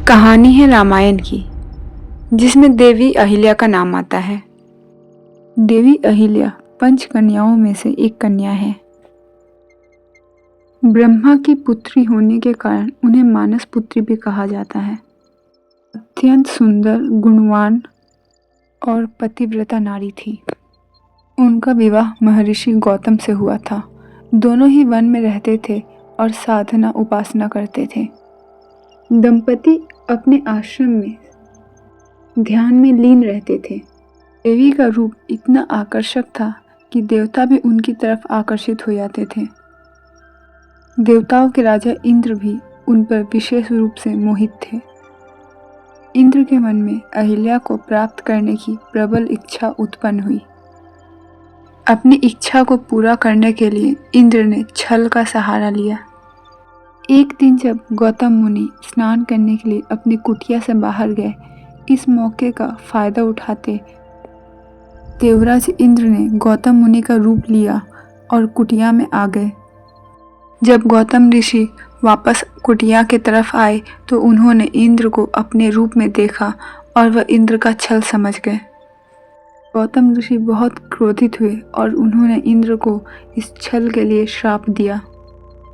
कहानी है रामायण की, जिसमें देवी अहिल्या का नाम आता है। देवी अहिल्या पंच कन्याओं में से एक कन्या है। ब्रह्मा की पुत्री होने के कारण उन्हें मानस पुत्री भी कहा जाता है। अत्यंत सुंदर, गुणवान और पतिव्रता नारी थी। उनका विवाह महर्षि गौतम से हुआ था। दोनों ही वन में रहते थे और साधना उपासना करते थे। दंपति अपने आश्रम में ध्यान में लीन रहते थे। देवी का रूप इतना आकर्षक था कि देवता भी उनकी तरफ आकर्षित हो जाते थे। देवताओं के राजा इंद्र भी उन पर विशेष रूप से मोहित थे। इंद्र के मन में अहिल्या को प्राप्त करने की प्रबल इच्छा उत्पन्न हुई। अपनी इच्छा को पूरा करने के लिए इंद्र ने छल का सहारा लिया। एक दिन जब गौतम मुनि स्नान करने के लिए अपनी कुटिया से बाहर गए, इस मौके का फायदा उठाते देवराज इंद्र ने गौतम मुनि का रूप लिया और कुटिया में आ गए। जब गौतम ऋषि वापस कुटिया की तरफ आए तो उन्होंने इंद्र को अपने रूप में देखा और वह इंद्र का छल समझ गए। गौतम ऋषि बहुत क्रोधित हुए और उन्होंने इंद्र को इस छल के लिए श्राप दिया।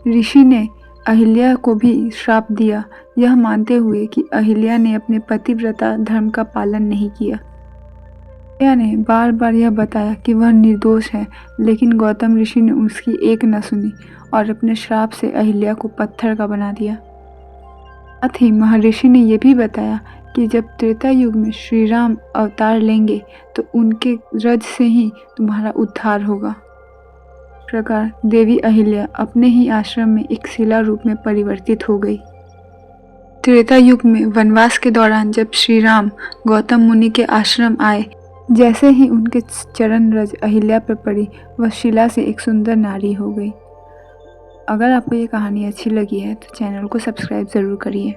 ऋषि ने अहिल्या को भी श्राप दिया, यह मानते हुए कि अहिल्या ने अपने पतिव्रता धर्म का पालन नहीं किया। अहिल्या ने बार बार यह बताया कि वह निर्दोष है, लेकिन गौतम ऋषि ने उसकी एक न सुनी और अपने श्राप से अहिल्या को पत्थर का बना दिया। साथ ही महर्षि ने यह भी बताया कि जब त्रेता युग में श्री राम अवतार लेंगे तो उनके रज से ही तुम्हारा उद्धार होगा। इस प्रकार देवी अहिल्या अपने ही आश्रम में एक शिला रूप में परिवर्तित हो गई। त्रेता युग में वनवास के दौरान जब श्री राम गौतम मुनि के आश्रम आए, जैसे ही उनके चरण रज अहिल्या पर पड़ी, वह शिला से एक सुंदर नारी हो गई। अगर आपको ये कहानी अच्छी लगी है तो चैनल को सब्सक्राइब ज़रूर करिए।